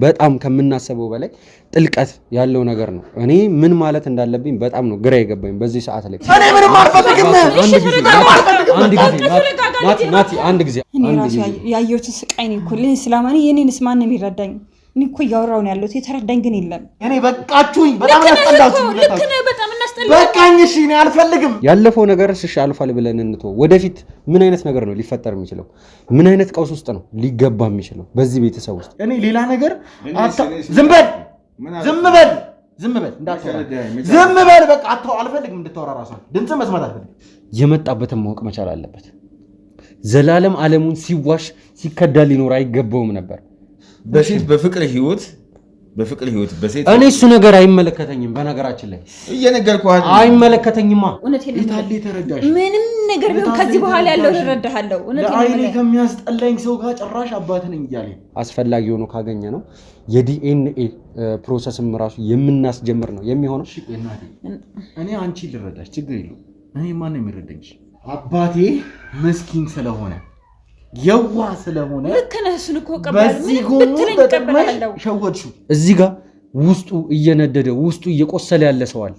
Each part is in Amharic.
በጣም ከምናስበው በላይ ጥልቀት ያለው ነገር ነው። እኔ ምን ማለት እንዳለብኝ በጣም ነው ግራ የገባኝ በዚህ ሰዓት ላይ። እኔ ምንም አልፈልግም። አንድ ጊዜ እኔ ራሱ ያየሁት ስቃይ ነው እኮ ለስላማኒ የኔንስ ማን ነው የሚረዳኝ? እኔ እኮ ያወራው ነው ያለሁት የተረዳኝ ግን የለም። እኔ በቃችሁኝ። በጣም ያስጠላችሁ። በጣም እናስጠላችሁ። በቃኝ። እሺ እኔ አልፈልግም። ያለፈው ነገር እሺ አልፏል ብለን እንተው። ወደፊት ምን አይነት ነገር ነው ሊፈጠር የሚችለው? ምን አይነት ቀውስ ውስጥ ነው ሊገባ የሚችለው በዚህ ቤተሰብ ውስጥ? እኔ ሌላ ነገር ዝም በል በቃ አልፈልግም እንድታወራ ራስህ ድምጽ መስማት አልፈልግም። የመጣበትን ማወቅ መቻል አለበት። ዘላለም ዓለሙን ሲዋሽ ሲከዳ ሊኖር አይገባውም ነበር። በሴት በፍቅር ህይወት በሴት እኔ እሱ ነገር አይመለከተኝም። በነገራችን ላይ እየነገርኩህ አይመለከተኝማ። እታሌ ተረዳሽ? ምንም ነገር ቢሆን ከዚህ በኋላ ያለው እረዳሃለሁ። ለአይኔ ከሚያስጠላኝ ሰው ጋር ጭራሽ አባት ነኝ እያለኝ አስፈላጊ ሆኖ ካገኘ ነው የዲኤንኤ ፕሮሰስም ራሱ የምናስጀምር ነው የሚሆነው። እኔ አንቺ ልረዳሽ ችግር የለውም። እኔ ማን ነው የሚረዳኝ? አባቴ ምስኪን ስለሆነ የዋ ስለሆነ ልክ ነህ። እሱን እኮ ቀበላለሁ። ሸወድሽው። እዚህ ጋር ውስጡ እየነደደ ውስጡ እየቆሰለ ያለ ሰው አለ።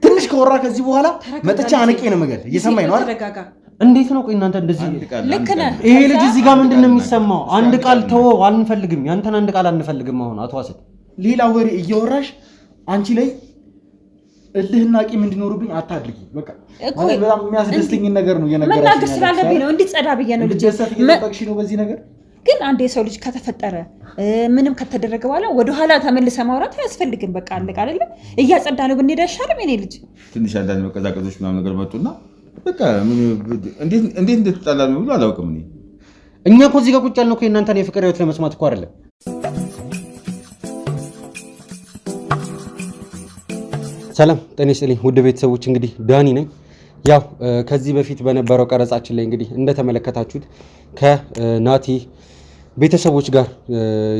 ትንሽ ከወራ ከዚህ በኋላ መጥቻ አንቄ ነው መገል። እየሰማኝ ነው አይደል? እንዴት ነው? ቆይ እናንተ እንደዚህ ልክ ነህ። ይሄ ልጅ እዚህ ጋር ምንድነው የሚሰማው? አንድ ቃል ተወው፣ አንፈልግም። ያንተን አንድ ቃል አንፈልግም። አሁን አቶ አሰድ ሌላ ወሬ እየወራሽ አንቺ ላይ እልህና ቂም እንዲኖርብኝ አታድርጊ። በቃ ማለት በጣም የሚያስደስተኝ ነገር ነው እየነገርኩሽ። መናገር ስላለብኝ ነው እንዲጸዳ ብዬ ነው። ልጅ እየጠበቅሽ ነው በዚህ ነገር። ግን አንድ የሰው ልጅ ከተፈጠረ ምንም ከተደረገ በኋላ ወደ ኋላ ተመልሰ ማውራት አያስፈልግም። በቃ አለቀ አይደለ? እያጸዳ ነው ብንሄድ አይሻልም? የኔ ልጅ ትንሽ አንዳንድ መቀዛቀዞች ምናምን ነገር መጡና በቃ እንዴት እንደተጣላ ነው ብሎ አላውቅም። እኛ እኮ እዚህ ጋር ቁጭ ያልነው እኮ የእናንተን የፍቅር ህይወት ለመስማት እኮ አይደለም። ሰላም ጤና ይስጥልኝ ውድ ቤተሰቦች፣ እንግዲህ ዳኒ ነኝ። ያው ከዚህ በፊት በነበረው ቀረጻችን ላይ እንግዲህ እንደተመለከታችሁት ከናቲ ቤተሰቦች ጋር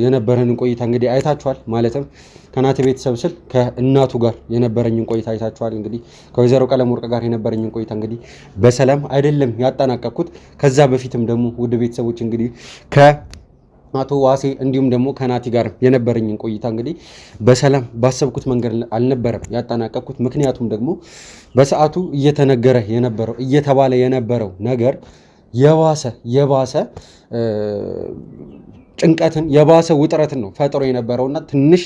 የነበረንን ቆይታ እንግዲህ አይታችኋል። ማለትም ከናቲ ቤተሰብ ስል ከእናቱ ጋር የነበረኝን ቆይታ አይታችኋል። እንግዲህ ከወይዘሮ ቀለመወርቅ ጋር የነበረኝን ቆይታ እንግዲህ በሰላም አይደለም ያጠናቀቅኩት። ከዛ በፊትም ደግሞ ውድ ቤተሰቦች እንግዲህ አቶ ዋሴ እንዲሁም ደግሞ ከናቲ ጋር የነበረኝን ቆይታ እንግዲህ በሰላም ባሰብኩት መንገድ አልነበረም ያጠናቀቅኩት። ምክንያቱም ደግሞ በሰዓቱ እየተነገረ የነበረው እየተባለ የነበረው ነገር የባሰ ጭንቀትን የባሰ ውጥረትን ነው ፈጥሮ የነበረውና ትንሽ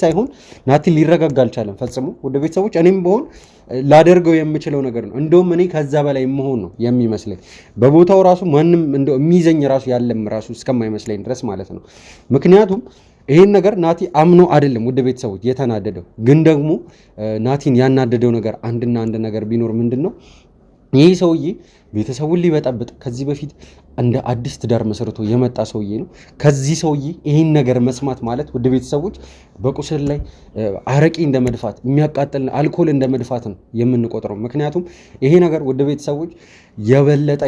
ሳይሆን ናቲ ሊረጋጋ አልቻለም ፈጽሞ። ወደ ቤተሰቦች እኔም በሆን ላደርገው የምችለው ነገር ነው። እንደውም እኔ ከዛ በላይ መሆን ነው የሚመስለኝ። በቦታው ራሱ ማንም እንደው የሚይዘኝ ራሱ ያለም ራሱ እስከማይመስለኝ ድረስ ማለት ነው። ምክንያቱም ይሄን ነገር ናቲ አምኖ አይደለም ወደ ቤተሰቦች የተናደደው። ግን ደግሞ ናቲን ያናደደው ነገር አንድና አንድ ነገር ቢኖር ምንድነው? ይህ ሰውዬ ቤተሰቡን ሊበጠብጥ ከዚህ በፊት እንደ አዲስ ትዳር መሰረቶ የመጣ ሰውዬ ነው። ከዚህ ሰውዬ ይህን ነገር መስማት ማለት ወደ ቤተሰቦች በቁስል ላይ አረቂ እንደ መድፋት የሚያቃጥል አልኮል እንደ መድፋት ነው የምንቆጥረው። ምክንያቱም ይሄ ነገር ወደ ቤተሰቦች የበለጠ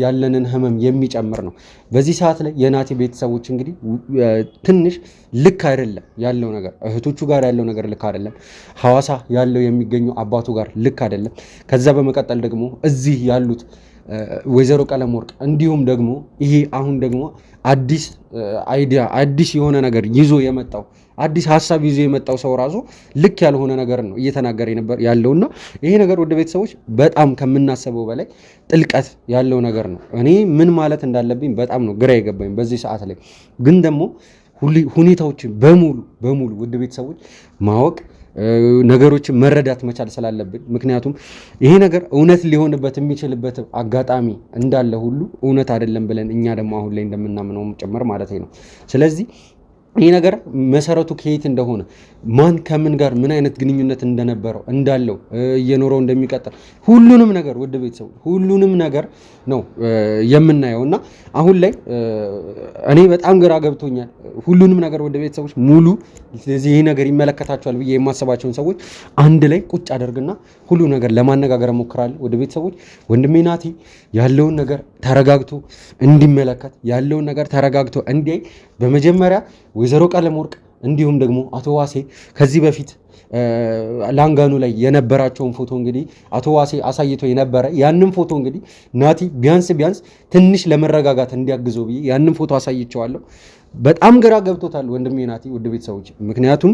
ያለንን ህመም የሚጨምር ነው። በዚህ ሰዓት ላይ የናቲ ቤተሰቦች እንግዲህ ትንሽ ልክ አይደለም ያለው ነገር፣ እህቶቹ ጋር ያለው ነገር ልክ አይደለም። ሐዋሳ ያለው የሚገኘው አባቱ ጋር ልክ አይደለም። ከዛ በመቀጠል ደግሞ እዚህ ያሉት ወይዘሮ ቀለመወርቅ እንዲሁም ደግሞ ይሄ አሁን ደግሞ አዲስ አይዲያ አዲስ የሆነ ነገር ይዞ የመጣው አዲስ ሀሳብ ይዞ የመጣው ሰው ራሱ ልክ ያልሆነ ነገር ነው እየተናገረ ነበር ያለውና ይሄ ነገር ወደ ቤተሰቦች በጣም ከምናስበው በላይ ጥልቀት ያለው ነገር ነው። እኔ ምን ማለት እንዳለብኝ በጣም ነው ግራ የገባኝ በዚህ ሰዓት ላይ። ግን ደግሞ ሁኔታዎችን በሙሉ ወደ ቤተሰቦች ማወቅ ነገሮችን መረዳት መቻል ስላለብን፣ ምክንያቱም ይሄ ነገር እውነት ሊሆንበት የሚችልበት አጋጣሚ እንዳለ ሁሉ እውነት አይደለም ብለን እኛ ደግሞ አሁን ላይ እንደምናምነው ጭምር ማለት ነው። ስለዚህ ይህ ነገር መሰረቱ ከየት እንደሆነ ማን ከምን ጋር ምን አይነት ግንኙነት እንደነበረው እንዳለው እየኖረው እንደሚቀጥል ሁሉንም ነገር ወደ ቤተሰቡ ሁሉንም ነገር ነው የምናየው እና አሁን ላይ እኔ በጣም ግራ ገብቶኛል። ሁሉንም ነገር ወደ ቤተሰቦች ሙሉ ስለዚህ ይህ ነገር ይመለከታቸዋል ብዬ የማስባቸውን ሰዎች አንድ ላይ ቁጭ አደርግና ሁሉ ነገር ለማነጋገር እሞክራለሁ። ወደ ቤተሰቦች ወንድሜ ናቲ ያለውን ነገር ተረጋግቶ እንዲመለከት ያለውን ነገር ተረጋግቶ እንዲያይ በመጀመሪያ ወይዘሮ ቀለመወርቅ እንዲሁም ደግሞ አቶ ዋሴ ከዚህ በፊት ላንጋኖ ላይ የነበራቸውን ፎቶ እንግዲህ አቶ ዋሴ አሳይቶ የነበረ ያንን ፎቶ እንግዲህ ናቲ ቢያንስ ትንሽ ለመረጋጋት እንዲያግዘው ብዬ ያንን ፎቶ አሳይቼዋለሁ። በጣም ግራ ገብቶታል ወንድሜ ናቲ፣ ውድ ቤተሰቦች። ምክንያቱም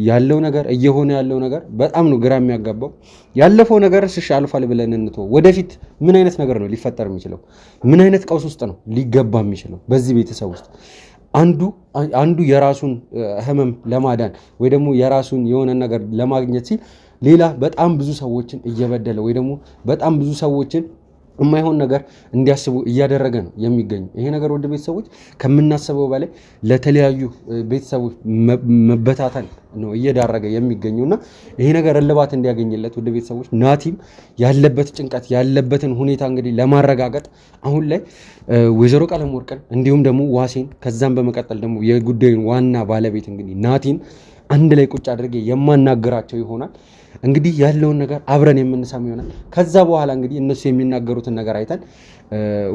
ያለው ነገር እየሆነ ያለው ነገር በጣም ነው ግራ የሚያጋባው። ያለፈው ነገር ስሽ አልፏል ብለን እንተው። ወደፊት ምን አይነት ነገር ነው ሊፈጠር የሚችለው? ምን አይነት ቀውስ ውስጥ ነው ሊገባ የሚችለው በዚህ ቤተሰብ ውስጥ? አንዱ የራሱን ህመም ለማዳን ወይ ደግሞ የራሱን የሆነ ነገር ለማግኘት ሲል ሌላ በጣም ብዙ ሰዎችን እየበደለ ወይ ደግሞ በጣም ብዙ ሰዎችን የማይሆን ነገር እንዲያስቡ እያደረገ ነው የሚገኘው። ይሄ ነገር ወደ ቤተሰቦች ከምናስበው በላይ ለተለያዩ ቤተሰቦች መበታተን ነው እየዳረገ የሚገኘውና ይሄ ነገር እልባት እንዲያገኝለት ወደ ቤተሰቦች ናቲም ያለበት ጭንቀት ያለበትን ሁኔታ እንግዲህ ለማረጋገጥ አሁን ላይ ወይዘሮ ቀለመወርቅን እንዲሁም ደግሞ ዋሴን ከዛም በመቀጠል ደግሞ የጉዳዩን ዋና ባለቤት እንግዲህ ናቲን አንድ ላይ ቁጭ አድርጌ የማናገራቸው ይሆናል። እንግዲህ ያለውን ነገር አብረን የምንሰማ ይሆናል። ከዛ በኋላ እንግዲህ እነሱ የሚናገሩትን ነገር አይተን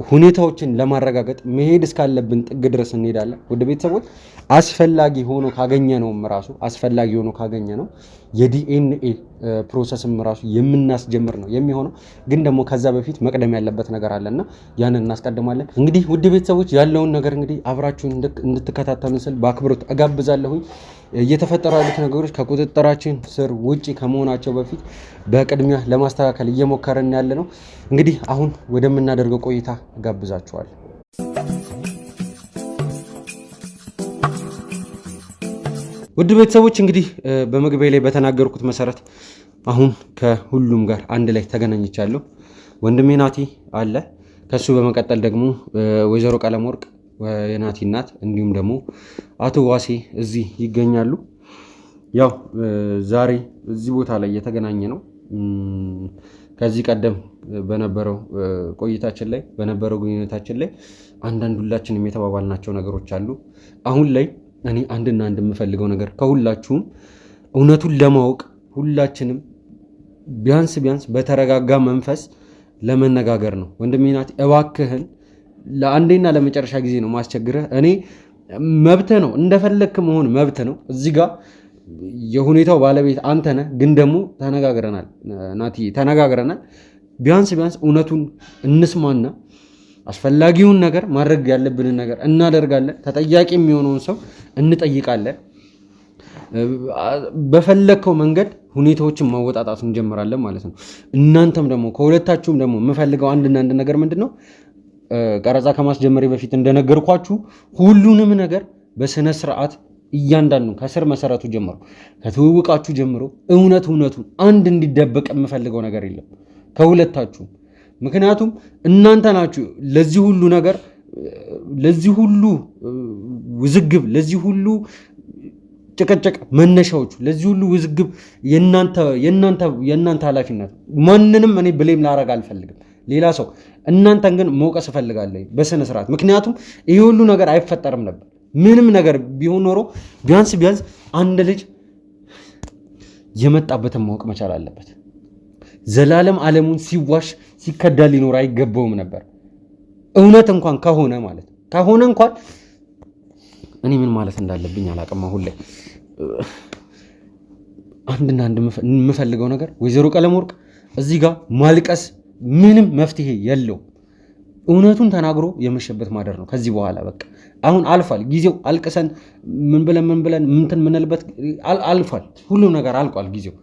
ሁኔታዎችን ለማረጋገጥ መሄድ እስካለብን ጥግ ድረስ እንሄዳለን። ወደ ቤተሰቦች አስፈላጊ ሆኖ ካገኘ ነው የዲኤንኤ ፕሮሰስም ራሱ የምናስጀምር ነው የሚሆነው። ግን ደግሞ ከዛ በፊት መቅደም ያለበት ነገር አለና ያንን እናስቀድማለን። እንግዲህ ውድ ቤተሰቦች ያለውን ነገር እንግዲህ አብራችሁን እንድትከታተሉ ስል በአክብሮት እጋብዛለሁኝ። እየተፈጠሩ ያሉት ነገሮች ከቁጥጥራችን ስር ውጪ ከመሆናቸው በፊት በቅድሚያ ለማስተካከል እየሞከረን ያለ ነው። እንግዲህ አሁን ወደምናደርገው ቆይታ እጋብዛችኋል። ውድ ቤተሰቦች እንግዲህ በመግቢያ ላይ በተናገርኩት መሰረት አሁን ከሁሉም ጋር አንድ ላይ ተገናኝቻለሁ። ወንድሜ ናቲ አለ። ከሱ በመቀጠል ደግሞ ወይዘሮ ቀለመወርቅ የናቲ እናት እንዲሁም ደግሞ አቶ ዋሴ እዚህ ይገኛሉ። ያው ዛሬ እዚህ ቦታ ላይ የተገናኘ ነው ከዚህ ቀደም በነበረው ቆይታችን ላይ በነበረው ግንኙነታችን ላይ አንዳንድ ሁላችንም የተባባልናቸው ነገሮች አሉ። አሁን ላይ እኔ አንድና አንድ የምፈልገው ነገር ከሁላችሁም እውነቱን ለማወቅ ሁላችንም ቢያንስ በተረጋጋ መንፈስ ለመነጋገር ነው። ወንድሜ ናቲ እባክህን ለአንዴና ለመጨረሻ ጊዜ ነው ማስቸግረህ። እኔ መብትህ ነው እንደፈለግክ መሆን መብትህ ነው። እዚህ ጋር የሁኔታው ባለቤት አንተ ነህ። ግን ደግሞ ተነጋግረናል ናቲ ተነጋግረናል። ቢያንስ እውነቱን እንስማና አስፈላጊውን ነገር ማድረግ ያለብንን ነገር እናደርጋለን። ተጠያቂ የሚሆነውን ሰው እንጠይቃለን። በፈለግከው መንገድ ሁኔታዎችን ማወጣጣት እንጀምራለን ማለት ነው። እናንተም ደግሞ ከሁለታችሁም ደግሞ የምፈልገው አንድና አንድ ነገር ምንድን ነው? ቀረጻ ከማስጀመሪ በፊት እንደነገርኳችሁ ሁሉንም ነገር በስነ ስርዓት እያንዳንዱ ከስር መሰረቱ ጀምሮ ከትውውቃችሁ ጀምሮ እውነቱን አንድ እንዲደበቅ የምፈልገው ነገር የለም ከሁለታችሁ። ምክንያቱም እናንተ ናችሁ ለዚህ ሁሉ ነገር፣ ለዚህ ሁሉ ውዝግብ፣ ለዚህ ሁሉ ጭቅጭቅ መነሻዎቹ፣ ለዚህ ሁሉ ውዝግብ የእናንተ ኃላፊነት። ማንንም እኔ ብሌም ላረግ አልፈልግም ሌላ ሰው። እናንተን ግን መውቀስ እፈልጋለሁ በስነ ስርዓት። ምክንያቱም ይሄ ሁሉ ነገር አይፈጠርም ነበር። ምንም ነገር ቢሆን ኖሮ ቢያንስ አንድ ልጅ የመጣበትን ማወቅ መቻል አለበት። ዘላለም ዓለሙን ሲዋሽ ሲከዳ ሊኖር አይገባውም ነበር። እውነት እንኳን ከሆነ እንኳን እኔ ምን ማለት እንዳለብኝ አላውቅም። አሁን ላይ አንድና አንድ የምፈልገው ነገር ወይዘሮ ቀለመወርቅ እዚህ ጋር ማልቀስ ምንም መፍትሄ የለው። እውነቱን ተናግሮ የመሸበት ማደር ነው። ከዚህ በኋላ በቃ አሁን አልፏል ጊዜው። አልቅሰን ምን ብለን ምንልበት አልፏል። ሁሉም ነገር አልቋል ጊዜው።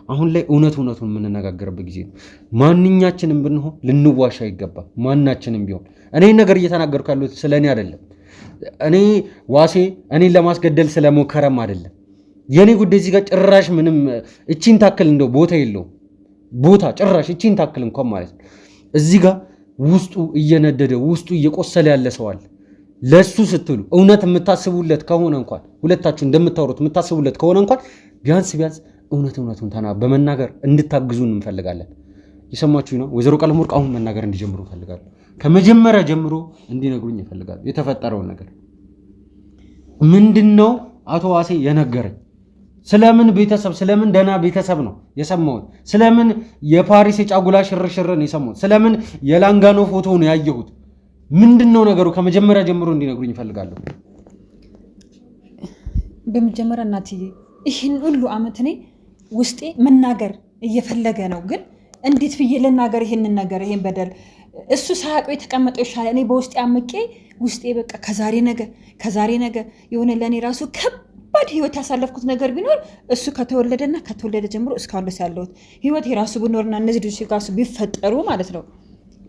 አሁን ላይ እውነቱን የምንነጋገርበት ጊዜ ነው። ማንኛችንም ብንሆን ልንዋሻ አይገባም። ማናችንም ቢሆን እኔ ነገር እየተናገርኩ ያሉት ስለ እኔ አይደለም። እኔ ዋሴ እኔን ለማስገደል ስለሞከረም አይደለም። የኔ ጉዳይ እዚህ ጋር ጭራሽ ምንም እቺን ታክል እንደው ቦታ የለውም። ቦታ ጭራሽ እቺን ታክል እንኳን ማለት ነው። እዚህ ጋር ውስጡ እየነደደ ውስጡ እየቆሰለ ያለ ሰው አለ። ለሱ ስትሉ እውነት የምታስቡለት ከሆነ እንኳን ሁለታችሁ እንደምታወሩት የምታስቡለት ከሆነ እንኳን ቢያንስ እውነቱን በመናገር እንድታግዙን እንፈልጋለን። የሰማችሁ ነው። ወይዘሮ ቀለመወርቅ አሁን መናገር እንዲጀምሩ እንፈልጋለን። ከመጀመሪያ ጀምሮ እንዲነግሩኝ ይፈልጋሉ። የተፈጠረውን ነገር ምንድነው? አቶ ዋሴ የነገረኝ ስለምን ቤተሰብ ስለምን ደህና ቤተሰብ ነው የሰማሁት። ስለምን የፓሪስ የጫጉላ ሽርሽር ነው የሰማሁት። ስለምን የላንጋኖ ፎቶ ነው ያየሁት። ምንድነው ነገሩ? ከመጀመሪያ ጀምሮ እንዲነግሩኝ ይፈልጋለሁ። በመጀመሪያ እናትዬ ይህን ሁሉ አመት እኔ ውስጤ መናገር እየፈለገ ነው፣ ግን እንዴት ብዬ ልናገር ይሄንን ነገር ይሄን በደል እሱ ሳያውቀው የተቀመጠው ይሻላል። እኔ በውስጤ አምቄ ውስጤ በቃ ከዛሬ ነገ የሆነ ለእኔ ራሱ ከባድ ህይወት ያሳለፍኩት ነገር ቢኖር እሱ ከተወለደ ጀምሮ እስካሁን ድረስ ያለሁት ህይወት የራሱ ብኖርና እነዚህ ልጆች ጋር ቢፈጠሩ ማለት ነው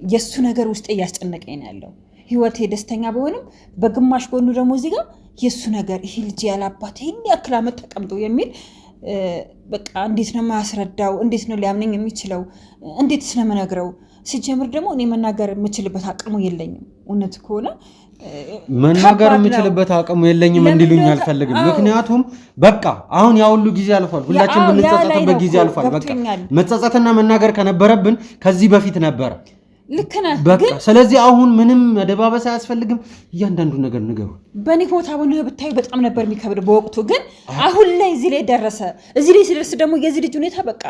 የእሱ ነገር ውስጤ እያስጨነቀኝ ነው ያለው። ህይወቴ ደስተኛ በሆንም በግማሽ ጎኑ ደግሞ እዚህ ጋር የእሱ ነገር ይሄ ልጅ ያላባት ይህን ያክል አመት ተቀምጦ የሚል በቃ እንዴት ነው ማስረዳው? እንዴት ነው ሊያምነኝ የሚችለው? እንዴትስ ነው የምነግረው? ሲጀምር ደግሞ እኔ መናገር የምችልበት አቅሙ የለኝም። እውነት ከሆነ መናገር የምችልበት አቅሙ የለኝም እንዲሉኝ አልፈልግም። ምክንያቱም በቃ አሁን ያ ሁሉ ጊዜ አልፏል። ሁላችን የምንጸጸትበት ጊዜ አልፏል። በቃ መጸጸትና መናገር ከነበረብን ከዚህ በፊት ነበረ። ልክ ነህ። በቃ ስለዚህ አሁን ምንም መደባበስ አያስፈልግም። እያንዳንዱ ነገር ንገሩ። በእኔ ቦታ ሆነህ ብታዩ በጣም ነበር የሚከብድ በወቅቱ። ግን አሁን ላይ እዚህ ላይ ደረሰ። እዚህ ላይ ሲደርስ ደግሞ የዚህ ልጅ ሁኔታ በቃ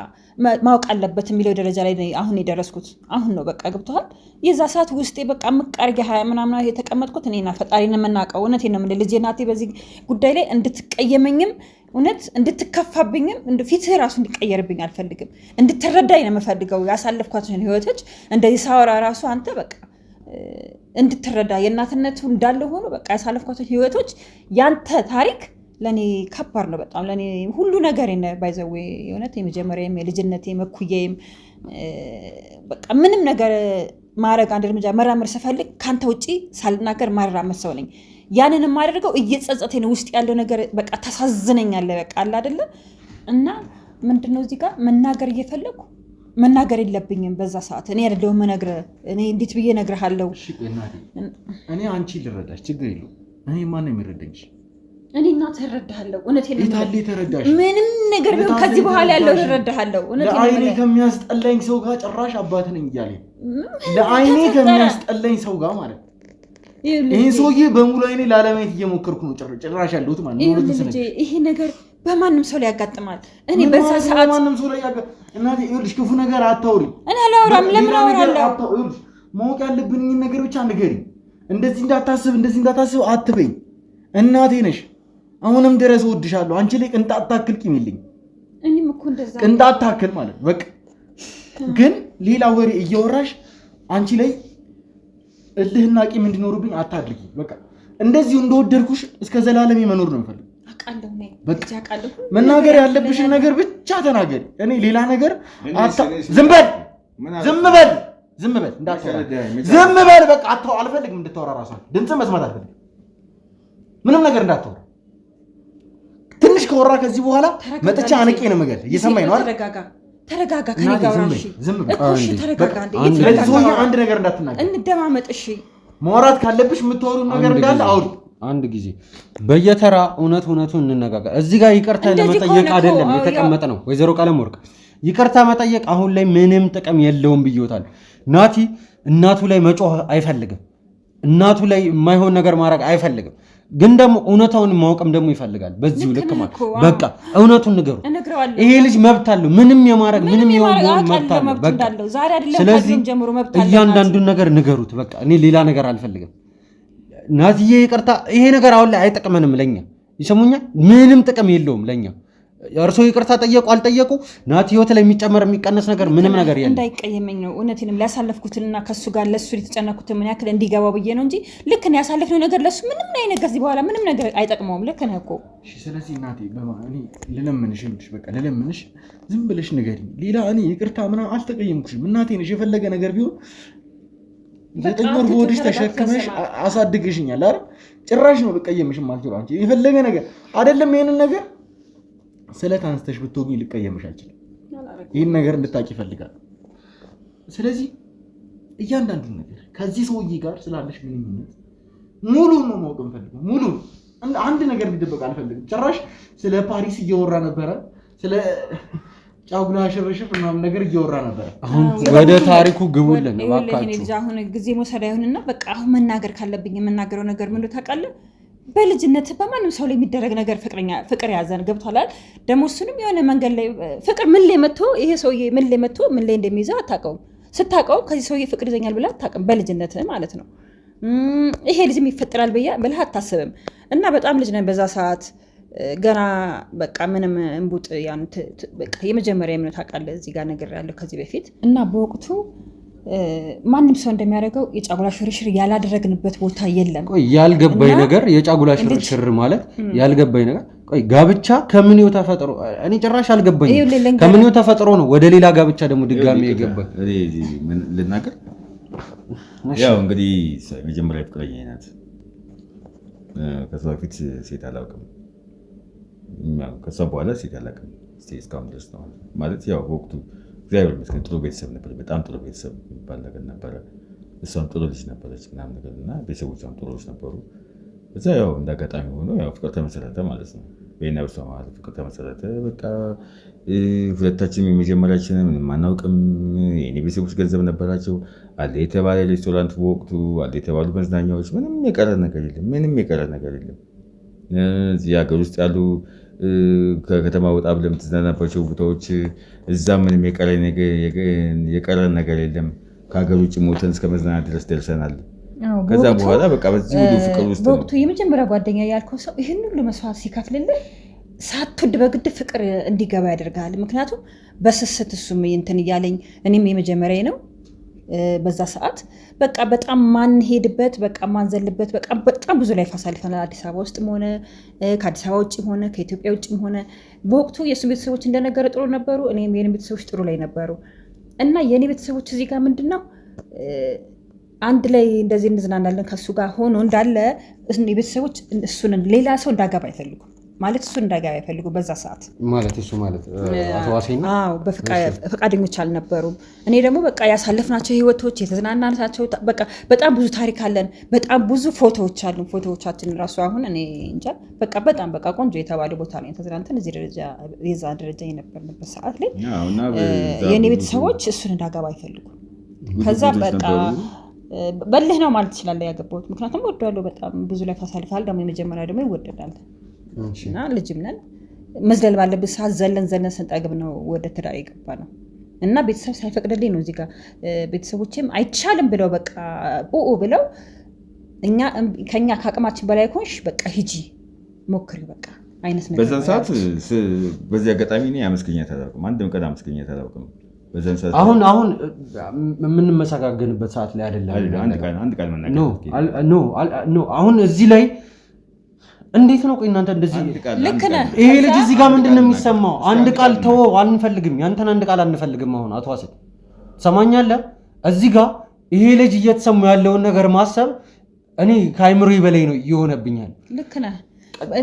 ማወቅ አለበት የሚለው ደረጃ ላይ አሁን የደረስኩት አሁን ነው። በቃ ገብቶሃል? የዛ ሰዓት ውስጤ በቃ ምቃርጌ ምናምን የተቀመጥኩት እኔና ፈጣሪን የምናውቀው እውነቴን ነው የምልህ። ልጄ ናቴ በዚህ ጉዳይ ላይ እንድትቀየመኝም እውነት እንድትከፋብኝም ፊትህ ራሱ እንዲቀየርብኝ አልፈልግም። እንድትረዳኝ ነው የምፈልገው። ያሳለፍኳትን ህይወቶች እንደዚህ ሳወራ ራሱ አንተ በቃ እንድትረዳ የእናትነቱ እንዳለ ሆኖ በቃ ያሳለፍኳትን ህይወቶች ያንተ ታሪክ ለኔ ከባድ ነው በጣም ለኔ ሁሉ ነገር ባይዘዌ የእውነት የመጀመሪያም የልጅነቴም እኩዬም በቃ ምንም ነገር ማድረግ አንድ እርምጃ መራመድ ስፈልግ ካንተ ውጪ ሳልናገር ማራመድ ሰው ነኝ። ያንን የማደርገው እየጸጸቴ ነው። ውስጥ ያለው ነገር በቃ ታሳዝነኛለህ በቃ አለ አይደለ? እና ምንድነው እዚህ ጋር መናገር እየፈለኩ መናገር የለብኝም በዛ ሰዓት። እኔ አይደለሁም መነግርህ። እኔ እንዴት ብዬ እነግርሃለሁ? እኔ አንቺ ልረዳሽ ችግር የለውም። እኔ ማን ነው የሚረዳኝ? እኔ እናትህ እረዳሃለሁ። እውነቴን ነው። የታለ የተረዳሽ? ምንም ነገር ቢሆን ከዚህ በኋላ ያለው እረዳሃለሁ። እውነቴን ነው። ለአይኔ ከሚያስጠላኝ ሰው ጋር ጭራሽ አባት ነኝ እያለኝ ለአይኔ ከሚያስጠላኝ ሰው ጋር ማለት ይሄን ሰውዬ በሙሉ አይኔ ላለማየት እየሞከርኩ ነው ጭራሽ ያለሁት ማለት ነው። ይሄ ነገር በማንም ሰው ላይ ያጋጥማል። እኔ በዛ ሰዓት በማንም ሰው ላይ እናቴ ይኸውልሽ ክፉ ነገር አታውሪ። እኔ አላወራም። ለምን አወራለሁ? ይኸውልሽ ማወቅ ያለብኝ ነገር ብቻ ንገሪኝ። እንደዚህ እንዳታስብ አትበኝ። እናቴ ነሽ። አሁንም ድረስ እወድሻለሁ። አንቺ ላይ ቅንጣት ታክል ቂም የለኝም። እኔም እኮ እንደዛ ቅንጣት ታክል ማለት በቃ። ግን ሌላ ወሬ እያወራሽ አንቺ ላይ እልህና ቂም እንዲኖርብኝ አታድርጊ። በቃ እንደዚሁ እንደወደድኩሽ እስከ ዘላለም መኖር ነው የምፈልገው። አውቃለሁ። መናገር ያለብሽን ነገር ብቻ ተናገሪ። እኔ ሌላ ነገር ዝም በል በቃ አልፈልግም እንድታወራ ራሷ ድምፅ መስማት አልፈልግም። ምንም ነገር እንዳታወራ። ትንሽ ከወራ ከዚህ በኋላ መጥቻ አንቄ ነው የምገል። እየሰማኝ ነው አይደል? ተረጋጋ። ከኔ ጋር እሺ፣ ዝም በል እሺ። ተረጋጋ። አንድ ነገር እንዳትናገር፣ እንደማመጥ። እሺ፣ ማውራት ካለብሽ የምትወሩ ነገር እንዳለ አውሪ። አንድ ጊዜ በየተራ እውነቱን እንነጋገር። እዚህ ጋር ይቅርታ ለመጠየቅ አይደለም የተቀመጠ ነው። ወይዘሮ ቀለምወርቅ ይቅርታ መጠየቅ አሁን ላይ ምንም ጥቅም የለውም ብዬታል። ናቲ እናቱ ላይ መጮህ አይፈልግም። እናቱ ላይ የማይሆን ነገር ማድረግ አይፈልግም። ግን ደግሞ እውነታውን ማወቅም ደግሞ ይፈልጋል። በዚሁ ልክ ማለት በቃ እውነቱን ንገሩ። ይሄ ልጅ መብት አለው። ምንም የማድረግ ምንም የሆን መብት አለው። በቃ ስለዚህ እያንዳንዱን ነገር ንገሩት። በቃ እኔ ሌላ ነገር አልፈልግም። ናትዬ ይቅርታ፣ ይሄ ነገር አሁን ላይ አይጠቅመንም። ለኛ ይሰሙኛል፣ ምንም ጥቅም የለውም ለኛ። እርሶ ይቅርታ ጠየቁ አልጠየቁ ናቲ ህይወት ላይ የሚጨመር የሚቀነስ ነገር ምንም ነገር የለም። እንዳይቀየመኝ ነው እውነቴንም ሊያሳለፍኩትና ከሱ ጋር ለሱ የተጨነኩት ምን ያክል እንዲገባው ብዬ ነው እንጂ ልክ ነው ያሳለፍነው ነገር ለሱ ምንም ነገር ከዚህ በኋላ ምንም ነገር አይጠቅመውም። ልክ ነህ እኮ። እሺ፣ ስለዚህ ናቲ እኔ ልለምንሽ ዝም ብለሽ ንገሪኝ። ሌላ እኔ ይቅርታ ምናምን አልተቀየምኩሽም። እናቴ ነሽ። የፈለገ ነገር ቢሆን 9 ወር በሆድሽ ተሸክመሽ አሳድግሽኛል አይደል? ጭራሽ ነው ልቀየምሽም አልችልም። አንቺ የፈለገ ነገር አይደለም ይሄንን ነገር ስለት አንስተሽ ብትወጊኝ ልቀየምሽ አልችልም። ይህን ነገር እንድታቂ ይፈልጋል። ስለዚህ እያንዳንዱ ነገር ከዚህ ሰውዬ ጋር ስላለሽ ግንኙነት ሙሉን ነው ማወቅ እንፈልገው። ሙሉ አንድ ነገር እንዲደበቅ አልፈልግም። ጭራሽ ስለ ፓሪስ እየወራ ነበረ፣ ስለ ጫጉላ ሽርሽር ምናምን ነገር እየወራ ነበረ። አሁን ወደ ታሪኩ ግቡልን እባካችሁ። አሁን ጊዜ መውሰድ አይሆንና በቃ አሁን መናገር ካለብኝ የምናገረው ነገር ምን ታውቃለህ? በልጅነት በማንም ሰው ላይ የሚደረግ ነገር ፍቅር ያዘን ገብቷል። ደግሞ እሱንም የሆነ መንገድ ላይ ፍቅር ምን ላይ መጥቶ ይሄ ሰውዬ ምን ላይ መጥቶ ምን ላይ እንደሚይዘው አታውቀውም። ስታውቀው ከዚህ ሰውዬ ፍቅር ይዘኛል ብለህ አታውቅም፣ በልጅነት ማለት ነው። ይሄ ልጅም ይፈጠራል ብለህ አታስብም። እና በጣም ልጅ ነን በዛ ሰዓት። ገና በቃ ምንም እንቡጥ በቃ የመጀመሪያ እምነት አውቃለሁ እዚህ ጋር ነገር ያለው ከዚህ በፊት እና በወቅቱ ማንም ሰው እንደሚያደርገው የጫጉላ ሽርሽር ያላደረግንበት ቦታ የለም። ያልገባኝ ነገር የጫጉላ ሽርሽር ማለት ያልገባኝ ነገር ጋብቻ ከምንው ተፈጥሮ እኔ ጭራሽ አልገባኝ። ከምንው ተፈጥሮ ነው ወደ ሌላ ጋብቻ ደግሞ ድጋሚ የገባኝ? ልናገር ያው እንግዲህ መጀመሪያ ፍቅረኛዬ ናት። ከሷ በፊት ሴት አላውቅም፣ ከሷ በኋላ ሴት አላውቅም እስካሁን ድረስ ነው ማለት ያው በወቅቱ እግዚአብሔር ይመስገን ጥሩ ቤተሰብ ነበር። በጣም ጥሩ ቤተሰብ የሚባል ነገር ነበረ። እሷም ጥሩ ልጅ ነበረች ምናምን ነገር እና ቤተሰቦቿም ጥሩዎች ነበሩ። እዛ ያው እንዳጋጣሚ ሆኖ ያው ፍቅር ተመሰረተ ማለት ነው። በእኛ በሷ ማለት ፍቅር ተመሰረተ። በቃ ሁለታችንም የመጀመሪያችንን ምንም አናውቅም። የኔ ቤተሰቦች ገንዘብ ነበራቸው። አለ የተባለ ሬስቶራንት በወቅቱ አለ የተባሉ መዝናኛዎች፣ ምንም የቀረ ነገር የለም። ምንም የቀረ ነገር የለም። እዚህ ሀገር ውስጥ ያሉ ከከተማ ወጣ ብለህ የምትዝናናባቸው ቦታዎች እዛ ምንም የቀረ ነገር የለም። ከሀገር ውጭ ሞተን እስከ መዝናናት ድረስ ደርሰናል። ከዛ በኋላ በቃ በዚህ ሁሉ ፍቅር ውስጥ በወቅቱ የመጀመሪያ ጓደኛ ያልከው ሰው ይህን ሁሉ መስዋዕት ሲከፍልልህ ሳትወድ በግድ ፍቅር እንዲገባ ያደርጋል። ምክንያቱም በስስት እሱም እንትን እያለኝ እኔም የመጀመሪያ ነው በዛ ሰዓት በቃ በጣም ማንሄድበት በቃ ማንዘልበት በቃ በጣም ብዙ ላይፍ አሳልፈናል። አዲስ አበባ ውስጥም ሆነ ከአዲስ አበባ ውጭም ሆነ ከኢትዮጵያ ውጭም ሆነ በወቅቱ የእሱ ቤተሰቦች እንደነገረ ጥሩ ነበሩ፣ እኔም የኔ ቤተሰቦች ጥሩ ላይ ነበሩ እና የኔ ቤተሰቦች እዚህ ጋር ምንድነው አንድ ላይ እንደዚህ እንዝናናለን ከሱ ጋር ሆኖ እንዳለ ቤተሰቦች እሱን ሌላ ሰው እንዳገባ አይፈልጉም ማለት እሱ እንዳገባ አይፈልጉ በዛ ሰዓት ማለት እሱ ማለት አቶ ዋሴና ፈቃደኞች አልነበሩም። እኔ ደግሞ በቃ ያሳለፍናቸው ህይወቶች የተዝናናናቸው በቃ በጣም ብዙ ታሪክ አለን። በጣም ብዙ ፎቶዎች አሉን። ፎቶዎቻችን ራሱ አሁን እኔ እንጃ በቃ በጣም በቃ ቆንጆ የተባለ ቦታ ላይ ተዝናንተን እዚህ ደረጃ የዛ ደረጃ የነበርንበት ሰዓት ላይ የኔ ቤተሰቦች እሱን እንዳገባ አይፈልጉም። ከዛ በቃ በልህ ነው ማለት ትችላለህ ያገባሁት። ምክንያቱም ወደዋለሁ በጣም ብዙ ላይ ታሳልፋል። ደግሞ የመጀመሪያ ደግሞ ይወደዳል እና ልጅም ነን መዝለል ባለብን ሰዓት ዘለን ስንጠግብ ነው ወደ ትዳር የገባ ነው እና ቤተሰብ ሳይፈቅድልኝ ነው እዚህ ጋር ቤተሰቦችም አይቻልም ብለው በቃ ኡኡ ብለው ከኛ ከአቅማችን በላይ ኮንሽ በቃ ሂጂ ሞክሪ በቃ አይነት ነገር በዛን ሰዓት በዚህ አጋጣሚ እኔ አመስገኛት አላውቅም። አንድም ቀን አመስገኛት አላውቅም። አሁን የምንመሰጋገንበት ሰዓት ላይ አይደለም። አንድ ቃል መናገር ኖ አሁን እዚህ ላይ እንዴት ነው ቆይ እናንተ እንደዚህ ልክ ነህ። ይሄ ልጅ እዚህ ጋር ምንድነው የሚሰማው? አንድ ቃል ተወው አንፈልግም፣ ያንተን አንድ ቃል አንፈልግም። አሁን አቶ ዋሴ ትሰማኛለህ? እዚህ ጋር ይሄ ልጅ እየተሰማው ያለውን ነገር ማሰብ እኔ ከአይምሮዬ በላይ ነው እየሆነብኛል። ልክ ነህ።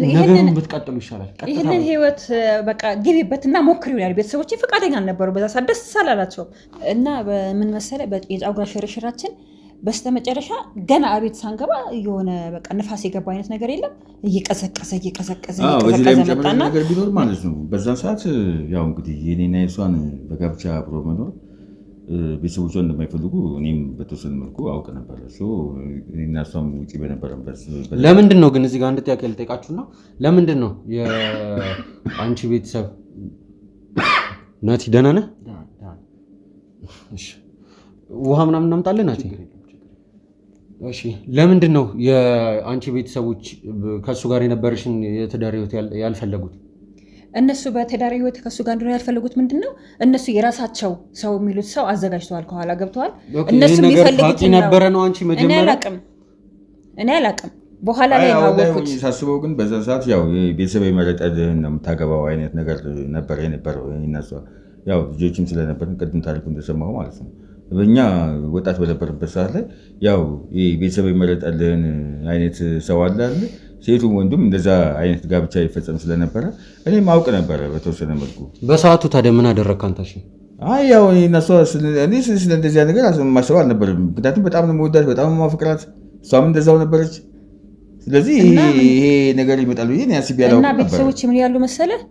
ነገሩን ብትቀጥሉ ይሻላል። ይህንን ህይወት በቃ ግቢበትና ሞክሪው ያሉ ቤተሰቦች ፈቃደኛ አልነበሩ። በዛ ሰዓት ደስ አላላቸውም እና በምን መሰለህ የጫጉላ ሽርሽራችን በስተመጨረሻ ገና አቤት ሳንገባ የሆነ በቃ ንፋስ የገባ አይነት ነገር የለም። እየቀዘቀዘ በዚህ ላይ የሚጨምረው ነገር ቢኖር ማለት ነው በዛን ሰዓት ያው እንግዲህ የኔና የሷን በጋብቻ አብሮ መኖር ቤተሰቦቿ እንደማይፈልጉ እኔም በተወሰነ መልኩ አውቅ ነበር። እኔና እሷም ውጭ በነበረበት ለምንድን ነው ግን እዚህ ጋር አንድ ጥያቄ ልጠይቃችሁና ለምንድን ነው የአንቺ ቤተሰብ ናቲ ደህና ነህ? ውሃ ምናምን እናምጣለን ናቲ? እሺ ለምንድን ነው የአንቺ ቤተሰቦች ከእሱ ጋር የነበረሽን የትዳር ህይወት ያልፈለጉት? እነሱ በትዳር ህይወት ከእሱ ጋር እንደሆነ ያልፈለጉት ምንድን ነው እነሱ የራሳቸው ሰው የሚሉት ሰው አዘጋጅተዋል፣ ከኋላ ገብተዋል። እነሱ የሚፈልጉት ነበረ ነው። አንቺ መጀመሪያ እኔ አላቅም በኋላ ላይ ያወቅኩት ሳስበው ግን በዛ ሰዓት ያው ቤተሰብ የመረጠልህን ነው የምታገባው አይነት ነገር ነበር የነበረው። እነሱ ያው ልጆችም ስለነበርን ቅድም ታሪኩ እንደሰማሁ ማለት ነው በእኛ ወጣት በነበረበት ሰዓት ላይ ያው ቤተሰብ የመረጠልህን አይነት ሰው አለ አይደል? ሴቱም ወንዱም እንደዛ አይነት ጋብቻ ይፈጸም ስለነበረ እኔም አውቅ ነበረ በተወሰነ መልኩ። በሰዓቱ ታዲያ ምን አደረግክ አንተ? አይ ያው እኔ ስለ እንደዚያ ነገር ማሰብ አልነበረም። ምክንያቱም በጣም ነው የምወዳት፣ በጣም ነው የማፈቅራት፣ እሷም እንደዛው ነበረች። ስለዚህ ይሄ ነገር ይመጣል ብዬ አስቤ አላውቅም ነበር። እና ቤተሰቦች ምን ያሉ መሰለህ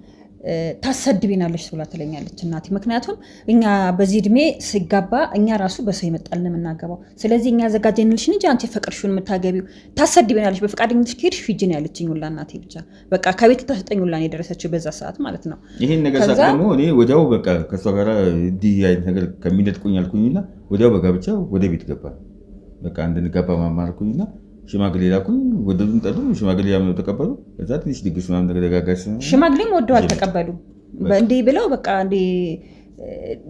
ታሰድቢናለች ብላ ትለኛለች እናቴ። ምክንያቱም እኛ በዚህ እድሜ ሲጋባ እኛ ራሱ በሰው ይመጣል የምናገባው። ስለዚህ እኛ ያዘጋጀንልሽ እንጂ አንቺ ፈቅድሽውን የምታገቢው ታሰድቢናለች። በፈቃደኝነትሽ ከሄድሽ ሂጂ ነው ያለችኝ ሁላ እናቴ። ብቻ በቃ ከቤት ታሰጠኝ ሁላ ነው የደረሰችው በዛ ሰዓት ማለት ነው። ይሄን ነገር ሳቅ ደግሞ እኔ ወዲያው በቃ ከሷ ጋር እንዲህ አይነት ነገር ከሚነጥቁኝ አልኩኝና ወዲያው በጋብቻ ወደ ቤት ገባ። በቃ እንድንጋባ ማማርኩኝና ሽማግሌ ላኩኝ። ወደዱም ጠሉም ሽማግሌ ያምነው ተቀበሉ። ከዛ ትንሽ ድግስ ምናምን ነገር ደጋጋች። ሽማግሌም ወደው አልተቀበሉ እንዲህ ብለው በቃ እንዲህ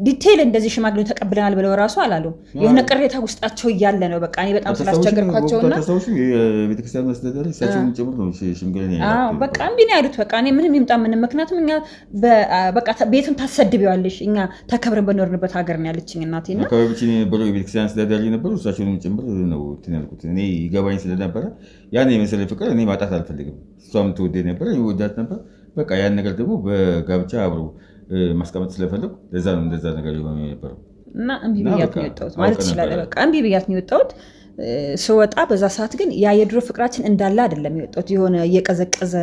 ዲቴይል እንደዚህ ሽማግሌ ተቀብለናል ብለው ራሱ አላሉም። የሆነ ቅሬታ ውስጣቸው እያለ ነው በቃ እኔ በጣም ስላስቸገርኳቸውና ቤተክርስቲያን ማስተዳደር እሳቸውን ጭምር ነው ሽምግልና በቃ እምቢ ነው ያሉት። በቃ እኔ ምንም ይምጣ ምንም፣ ምክንያቱም እኛ በቃ ቤቱን ታሰድቢዋለሽ እኛ ተከብረን በኖርንበት ሀገር ነው ያለችኝ እናቴና አካባቢችን የነበረው የቤተክርስቲያን አስተዳዳሪ ነበሩ። እሳቸውንም ጭምር ነው እንትን ያልኩት። እኔ ይገባኝ ስለነበረ ያን የመሰለ ፍቅር እኔ ማጣት አልፈልግም። እሷም ትወደኝ ነበር፣ ይወዳት ነበር። በቃ ያን ነገር ደግሞ በጋብቻ አብሮ ማስቀመጥ ስለፈለጉ ለዛ ነው እንደዛ ነገር የሆነ የነበረው እና እምቢ ብያት ነው የወጣሁት ማለት ትችላለህ። በቃ እምቢ ብያት ነው የወጣሁት። ስወጣ በዛ ሰዓት ግን ያ የድሮ ፍቅራችን እንዳለ አይደለም የወጣሁት። የሆነ እየቀዘቀዘ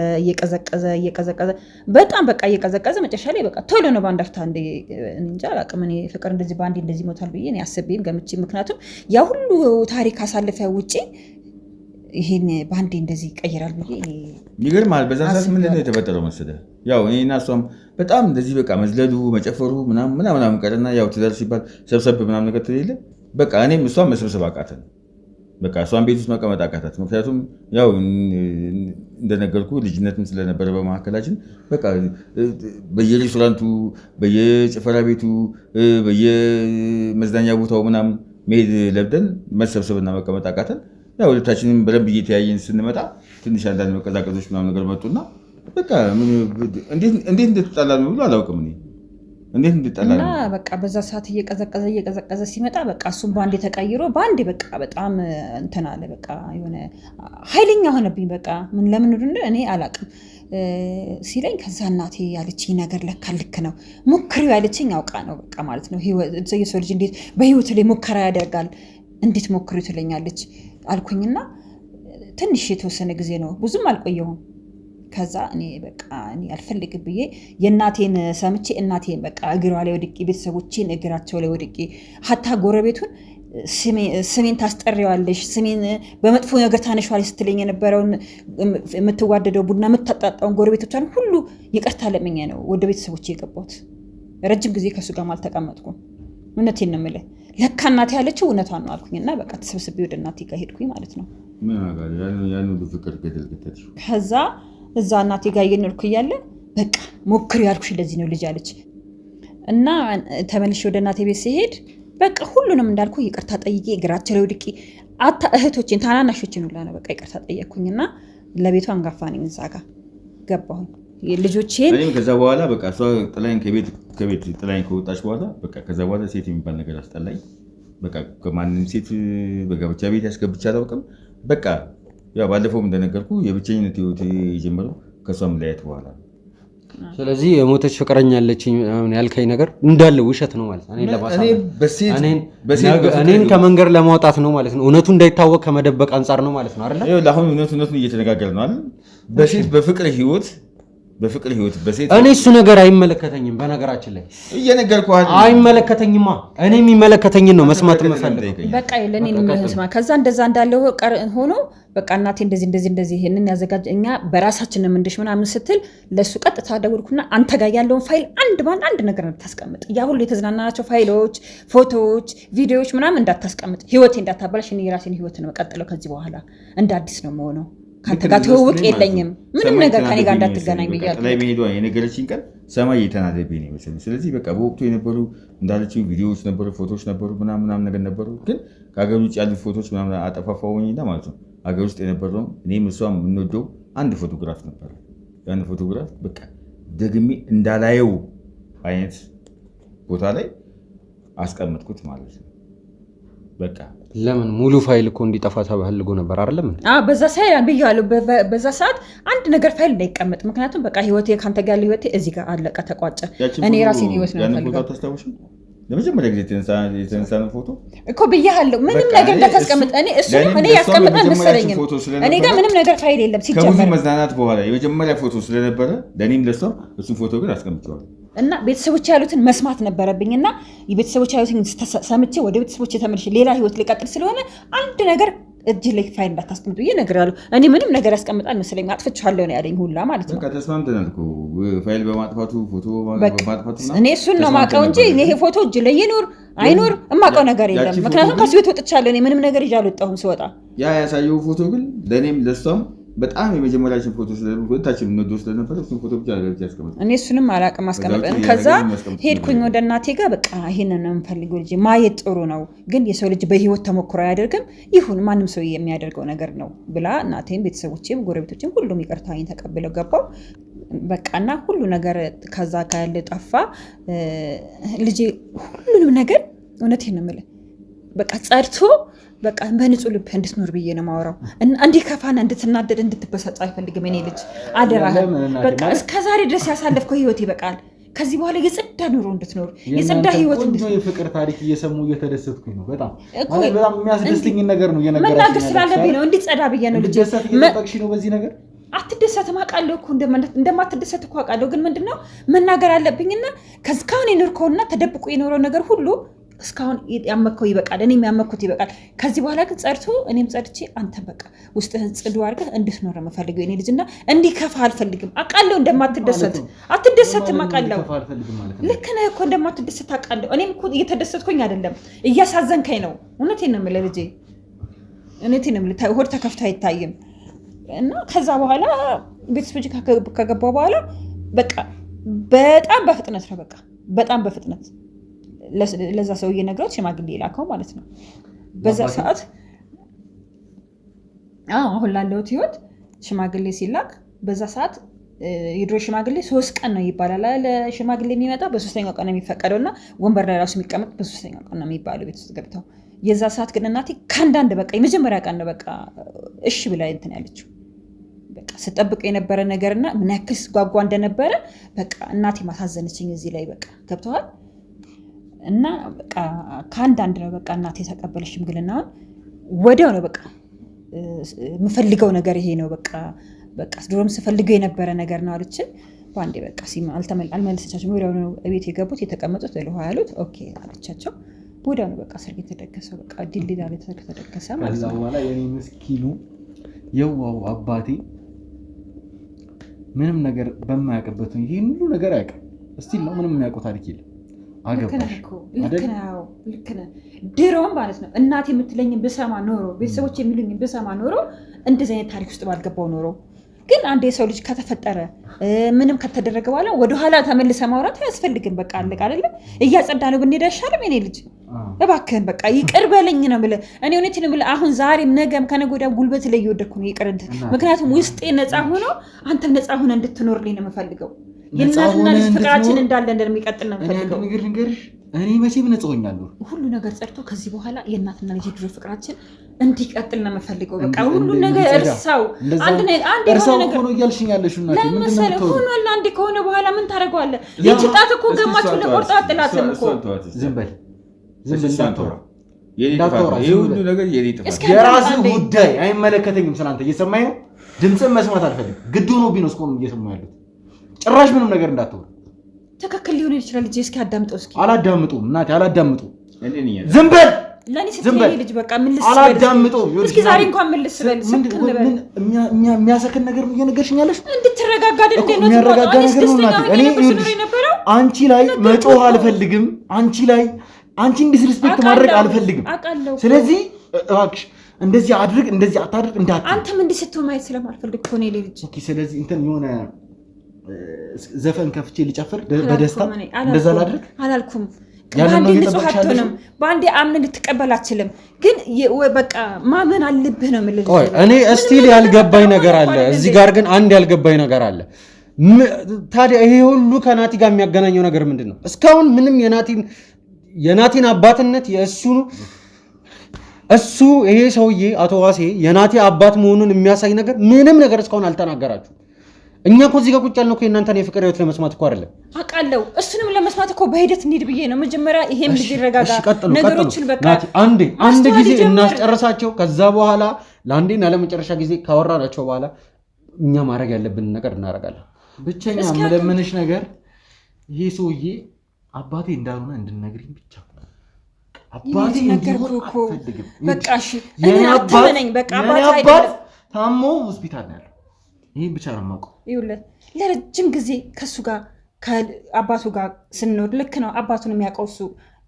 በጣም በቃ እየቀዘቀዘ መጨረሻ ላይ በቃ ቶሎ ነው ባንዳፍታ እንጃ አላውቅም። እኔ ፍቅር እንደዚህ ባንዴ እንደዚህ ሞታል ብዬ እኔ አስቤም ገምቼ፣ ምክንያቱም ያ ሁሉ ታሪክ አሳልፈ ውጪ ይሄን ባንዴ እንደዚህ ይቀየራል ብዬ ይገርማል። በዛ ሰዓት ምንድን ነው የተፈጠረው መሰለህ? ያው እኔና እሷም በጣም እንደዚህ በቃ መዝለሉ መጨፈሩ ምናምን ቀርና ያው ትዳር ሲባል ሰብሰብ ምናምን ነገር ትሌለ በቃ እኔም እሷም መሰብሰብ አቃተን። በቃ እሷን ቤት ውስጥ መቀመጥ አቃታት። ምክንያቱም ያው እንደነገርኩ ልጅነትም ስለነበረ በመካከላችን በቃ በየሬስቶራንቱ፣ በየጭፈራ ቤቱ፣ በየመዝናኛ ቦታው ምናምን መሄድ ለብደን መሰብሰብና መቀመጥ አቃተን። ያው ሁለታችንም በደንብ እየተያየን ስንመጣ ትንሽ አንዳንድ መቀዛቀዞች ምናምን ነገር መጡና በቃ እንዴት እንደተጣላ ነው ብሎ አላውቅም እኔ እንዴት እንደተጣላ ነው። በቃ በዛ ሰዓት እየቀዘቀዘ ሲመጣ በቃ እሱም ባንዴ ተቀይሮ ባንዴ በቃ በጣም እንትን አለ። በቃ የሆነ ኃይለኛ ሆነብኝ። በቃ ምን ለምን እንደ እኔ አላውቅም ሲለኝ ከዛ እናቴ ያለችኝ ነገር ለካ ልክ ነው ሞክሪው ያለችኝ አውቃ ነው በቃ ማለት ነው። የሰው ልጅ እንዴት በህይወቱ ላይ ሙከራ ያደርጋል እንዴት ሞክሪው ትለኛለች አልኩኝና ትንሽ የተወሰነ ጊዜ ነው ብዙም አልቆየሁም። ከዛ እኔ በቃ እኔ አልፈልግም ብዬ የእናቴን ሰምቼ እናቴን በቃ እግሯ ላይ ወድቄ ቤተሰቦቼን እግራቸው ላይ ወድቄ ሀታ ጎረቤቱን ስሜን ታስጠሪዋለሽ ስሜን በመጥፎ ነገር ታነሿለሽ ስትለኝ የነበረውን የምትዋደደው ቡና የምታጣጣውን ጎረቤቶቿን ሁሉ ይቅርታ ለምኜ ነው ወደ ቤተሰቦቼ የገባሁት። ረጅም ጊዜ ከእሱ ጋር አልተቀመጥኩም። እውነቴን ነው የምልህ። ለካ እናቴ ያለችው እውነቷን ነው አልኩኝና በቃ ተሰብስቤ ወደ እናቴ ጋር ሄድኩኝ ማለት ነው። ከዛ እዛ እናቴ ጋር እየኖርኩ እያለ በቃ ሞክሪ ያልኩሽ ለዚህ ነው ልጅ አለች እና ተመልሼ ወደ እናቴ ቤት ሲሄድ በቃ ሁሉንም እንዳልኩ ይቅርታ ጠይቄ እግራቸው ላይ ወድቄ እህቶቼን ታናናሾችን ሁላ ነው በቃ ይቅርታ ጠየቅኩኝና ለቤቷ አንጋፋ ነኝ እዛ ጋር ገባሁኝ። ልጆቼን እኔም ከዛ በኋላ በቃ እሷ ጥላኝ ከቤት ጥላኝ ከወጣች በኋላ በቃ ከዛ በኋላ ሴት የሚባል ነገር አስጠላኝ። በቃ ከማንም ሴት በጋብቻ ቤት ያስገብቻ አላውቅም። በቃ ያው ባለፈውም እንደነገርኩ የብቸኝነት ህይወት የጀመረው ከእሷ መለያየት በኋላ። ስለዚህ የሞተች ፍቅረኛ አለችኝ ያልከኝ ነገር እንዳለ ውሸት ነው ማለት ነው። እኔን ከመንገድ ለማውጣት ነው ማለት ነው። እውነቱ እንዳይታወቅ ከመደበቅ አንጻር ነው ማለት ነው አይደል? አሁን እውነቱን እየተነጋገር ነው አይደል? በሴት በፍቅር ህይወት በሴት እኔ እሱ ነገር አይመለከተኝም። በነገራችን ላይ እየነገርኩህ አይመለከተኝማ። እኔ የሚመለከተኝን ነው መስማት የምፈልገው። በቃ ለኔ መስማ ከዛ እንደዛ እንዳለው ሆኖ በቃ እናቴ እንደዚህ ይሄንን ያዘጋጅ እኛ በራሳችን ምንድሽ ምናምን ስትል ለሱ ቀጥታ ደውልኩና አንተ ጋር ያለውን ፋይል አንድ ነገር እንዳታስቀምጥ፣ ያ ሁሉ የተዝናናናቸው ፋይሎች፣ ፎቶዎች፣ ቪዲዮዎች ምናምን እንዳታስቀምጥ፣ ህይወቴ እንዳታበላሽ። እኔ የራሴን ህይወት ነው መቀጠለው ከዚህ በኋላ እንደ አዲስ ነው የምሆነው። ካንተ ጋር ትውውቅ የለኝም ምንም ነገር ከኔ ጋር እንዳትገናኝ ብያለሁ። ላይ መሄዷ የነገረችኝ ቀን ሰማይ የተናደብኝ ነው መሰለኝ። ስለዚህ በቃ በወቅቱ የነበሩ እንዳለችው ቪዲዮዎች ነበሩ፣ ፎቶዎች ነበሩ፣ ምናምን ነገር ነበሩ። ግን ከሀገር ውጭ ያሉት ፎቶዎች ምናምን አጠፋፋውኝና ማለት ነው። ሀገር ውስጥ የነበረው እኔም እሷም የምንወደው አንድ ፎቶግራፍ ነበረ። ያን ፎቶግራፍ በቃ ደግሜ እንዳላየው አይነት ቦታ ላይ አስቀመጥኩት ማለት ነው። በቃ ለምን ሙሉ ፋይል እኮ እንዲጠፋ ተፈልጎ ነበር አይደለም? በዛ ሳይል ብያለሁ። በዛ ሰዓት አንድ ነገር ፋይል እንዳይቀመጥ፣ ምክንያቱም በቃ ህይወቴ ካንተ ጋር ህይወቴ እዚህ ጋር አለቀ ተቋጨ። እኔ ራሴን ህይወት ነው ፈልገው ለመጀመሪያ ጊዜ የተነሳነው ፎቶ እኮ ብያለሁ። ምንም ነገር እንዳታስቀምጥ እኔ ያስቀምጣል መሰለኝም። እኔ ጋር ምንም ነገር ፋይል የለም ሲጀመር። ከብዙ መዝናናት በኋላ የመጀመሪያ ፎቶ ስለነበረ ለእኔም ለሷም እሱን ፎቶ ግን አስቀምጨዋለሁ እና ቤተሰቦች ያሉትን መስማት ነበረብኝና የቤተሰቦች ያሉትን ሰምቼ ወደ ቤተሰቦች ተመልሼ ሌላ ህይወት ሊቀጥል ስለሆነ አንድ ነገር እጅ ላይ ፋይል እንዳታስቀምጡ ብዬ እነግርሃለሁ። እኔ ምንም ነገር ያስቀምጣል መሰለኝ አጥፍቻለሁ ነው ያለኝ ሁላ ማለት ነው። በቃ ተስማምተናል እኮ ፋይል በማጥፋቱ ፎቶ በማጥፋቱ እኔ እሱን ነው የማውቀው እንጂ ይሄ ፎቶ እጅ ላይ ይኖር አይኖር የማውቀው ነገር የለም። ምክንያቱም ከሱ ቤት ወጥቻለሁ። እኔ ምንም ነገር ይዤ አልወጣሁም ስወጣ። ያ ያሳየው ፎቶ ግን ለእኔም ለሷም በጣም የመጀመሪያችን ፎቶ ስለታችን ነው ደስ ስለነበረ እሱን ፎቶ ብቻ አለች ያስቀምጥ። እኔ እሱንም አላውቅም አስቀምጠን። ከዛ ሄድኩኝ ወደ እናቴ ጋር በቃ ይሄንን ነው የምፈልገው ልጅ ማየት ጥሩ ነው፣ ግን የሰው ልጅ በህይወት ተሞክሮ አያደርግም። ይሁን ማንም ሰው የሚያደርገው ነገር ነው ብላ እናቴም ቤተሰቦቼም ጎረቤቶችም ሁሉም ይቅርታኝ ተቀብለው ገባው በቃና ሁሉ ነገር ከዛ ካለ ጠፋ። ልጅ ሁሉንም ነገር እውነቴን ነው የምልህ በቃ ጸድቶ በቃ በንጹህ ልብ እንድትኖር ብዬ ነው የማወራው። እንዲህ ከፋና እንድትናደድ እንድትበሳጭ አይፈልግም። እኔ ልጅ አደራህን በቃ እስከዛሬ ድረስ ያሳለፍከው ህይወት ይበቃል። ከዚህ በኋላ የጸዳ ኑሮ እንድትኖር የጸዳ ህይወት እንድትኖር የፍቅር ታሪክ እየሰሙ እየተደሰትኩኝ ነው። በጣም የሚያስደስተኝ ነገር ነው እየነገራችሁ መናገር ስላለብኝ ነው እንዲጸዳ ብዬ ነው ልጅ እየጠበቅሽ ነው በዚህ ነገር አትደሰትም አውቃለሁ እኮ እንደማትደሰት እኮ አውቃለሁ። ግን ምንድነው መናገር አለብኝና ከዝካሁን የኖርከውና ተደብቆ የኖረው ነገር ሁሉ እስካሁን ያመከው ይበቃል። እኔም ያመኩት ይበቃል። ከዚህ በኋላ ግን ጸድቶ እኔም ጸድቼ አንተ በቃ ውስጥህን ጽዱ አድርገህ እንድትኖር የምፈልገው የኔ ልጅና እንዲከፋ አልፈልግም። አውቃለሁ እንደማትደሰት አትደሰትም አውቃለሁ። ልክ ነህ እኮ እንደማትደሰት አውቃለሁ። እኔም እኮ እየተደሰትኩኝ አይደለም እያሳዘንከኝ ነው። እውነቴን ነው የምልህ ልጄ፣ እውነቴን ነው የምልህ። ሆድ ተከፍቶ አይታይም። እና ከዛ በኋላ ቤተሰቦች ከገባው በኋላ በቃ በጣም በፍጥነት ነው በቃ በጣም በፍጥነት ለዛ ሰውዬ ነግረውት ሽማግሌ ላከው ማለት ነው። በዛ ሰዓት አሁን ላለሁት ህይወት ሽማግሌ ሲላክ በዛ ሰዓት የድሮ ሽማግሌ 3 ቀን ነው ይባላል። ለሽማግሌ የሚመጣው በ3ኛው ቀን ነው የሚፈቀደው እና ወንበር ላይ ራሱ የሚቀመጥ በ3ኛው ቀን ነው የሚባለው ቤት ውስጥ ገብተው። የዛ ሰዓት ግን እናቴ ከአንዳንድ በቃ የመጀመሪያ ቀን ነው በቃ እሺ ብላ እንትን ያለችው። በቃ ስጠብቅ የነበረ ነገርና ምን ያክል ጓጓ እንደነበረ በቃ እናቴ ማሳዘነችኝ እዚህ ላይ በቃ ገብተዋል። እና በቃ ከአንዳንድ ነው በቃ እናቴ የተቀበለች ሽምግልናውን ወዲያው ነው በቃ የምፈልገው ነገር ይሄ ነው በቃ ድሮም ስፈልገው የነበረ ነገር ነው አለችን። በአንዴ በቃ አልመለሰቻቸው። ወዲያው ነው ቤት የገቡት የተቀመጡት ለውሃ ያሉት ኦኬ አለቻቸው። ወዲያው ነው በቃ ሰርግ የተደገሰው በቃ ዲልዳ ላይ ተደገሰ ማለት ነው። ከዛ በኋላ የኔ ምስኪኑ የዋው አባቴ ምንም ነገር በማያውቅበት ይሄን ሁሉ ነገር አያውቅም። እስቲል ነው ምንም የሚያውቀው ታሪክ የለም። ልክ ነህ። ድሮም ማለት ነው እናቴ የምትለኝን ብሰማ ኖሮ ቤተሰቦች የሚሉኝን ብሰማ ኖሮ እንደዚህ አይነት ታሪክ ውስጥ ባልገባው ኖሮ። ግን አንድ የሰው ልጅ ከተፈጠረ ምንም ከተደረገ በኋላ ወደኋላ ተመልሰ ማውራት አያስፈልግም። በቃ አለቅ አይደለም እያጸዳ ነው ብንሄድ አይሻልም? የኔ ልጅ እባክህን በቃ ይቅር በለኝ ነው የምልህ። እኔ እውነቴን ነው የምልህ። አሁን ዛሬም ነገም ከነገ ወዲያም ጉልበት ላይ እየወደኩ ነው። ይቅር ምክንያቱም ውስጤ ነፃ ሆኖ አንተም ነፃ ሆነ እንድትኖርልኝ ነው የምፈልገው። የእናትና ልጅ ፍቅራችን እንዳለ እንደሚቀጥል ነው የምፈልገው። እኔ መቼም ነፃ ሆኛለሁ። ሁሉ ነገር ጸድቶ ከዚህ በኋላ የእናትና ልጅ ድሮ ፍቅራችን እንዲቀጥል ነው የምፈልገው። በቃ ሁሉ ነገር እርሳው። አንድ የሆነ ነገር ነው እያልሽኝ ያለሽው እናቴ ምንድን ነው ሆኗል። አንዴ ከሆነ በኋላ ምን ታደርገዋለህ? የጭጣት እኮ ገማችሁ ለቆርጣ አጥላትም እኮ ዝም በል የራስህ ጉዳይ አይመለከተኝም። ስላንተ እየሰማኝ ነው። ድምፅን መስማት አልፈልግም። ግድ ሆኖብኝ ነው እስካሁን እየሰማሁ ያሉት። ጭራሽ ምንም ነገር እንዳትወር። ትክክል ሊሆን ይችላል ልጅ። እስኪ አዳምጠው። እስኪ አላዳምጡም እናቴ አላዳምጡም። ዝም በል ለኔ ስትለኝ ልጅ በቃ ምን ልስበል? አላዳምጡም። እስኪ ዛሬ እንኳን ምን ልስበል? የሚያሰክን ነገር ነው እየነገርሽኝ ያለሽ። እንድትረጋጋ አይደል? የሚያረጋጋ ነገር ነው እናቴ። እኔ አንቺ ላይ መጮህ አልፈልግም። አንቺ ዲስሪስፔክት ማድረግ አልፈልግም። ስለዚህ እባክሽ እንደዚህ አድርግ እንደዚህ አታድርግ እንዳትዪ። አንተም እንዲህ ስትሆን ማየት ስለማልፈልግ እኮ ነው ልጅ። ኦኬ ስለዚህ እንትን የሆነ ዘፈን ከፍቼ ልጨፍር በደስታ እንደዛ ላድርግ አላልኩም። በአንዴ ንጹህ አትሆንም። በአንዴ አምነን ልትቀበል አትችልም። ግን በቃ ማመን አለብህ ነው የምልህ። እኔ እስቲል ያልገባኝ ነገር አለ እዚህ ጋር። ግን አንድ ያልገባኝ ነገር አለ። ታዲያ ይሄ ሁሉ ከናቲ ጋር የሚያገናኘው ነገር ምንድን ነው? እስካሁን ምንም የናቲን አባትነት እሱ ይሄ ሰውዬ አቶ ዋሴ የናቲ አባት መሆኑን የሚያሳይ ነገር ምንም ነገር እስካሁን አልተናገራችሁ። እኛ እኮ እዚህ ጋር ቁጭ ያልነው የእናንተን የፍቅር ህይወት ለመስማት እኮ አይደለም። አውቃለሁ። እሱንም ለመስማት እኮ በሂደት እንሂድ ብዬ ነው። መጀመሪያ ይሄም ልጅ ይረጋጋ፣ ነገሮችን በቃ አንድ ጊዜ እናስጨርሳቸው። ከዛ በኋላ ለአንዴና ለመጨረሻ ጊዜ ካወራናቸው በኋላ እኛ ማድረግ ያለብንን ነገር እናደርጋለን። ብቸኛ የምለምንሽ ነገር ይሄ ሰውዬ አባቴ እንዳልሆነ እንድንነግሪኝ ብቻ። አባቴ እንዲሆን አልፈልግም። በቃ እሺ እኔ አትመነኝ። በቃ አባት ታሞ ሆስፒታል ነው ያለው። ይሄን ብቻ ነው የማውቀው። ይኸውልህ ለረጅም ጊዜ ከሱ ጋር ከአባቱ ጋር ስንኖር ልክ ነው። አባቱን የሚያውቀው እሱ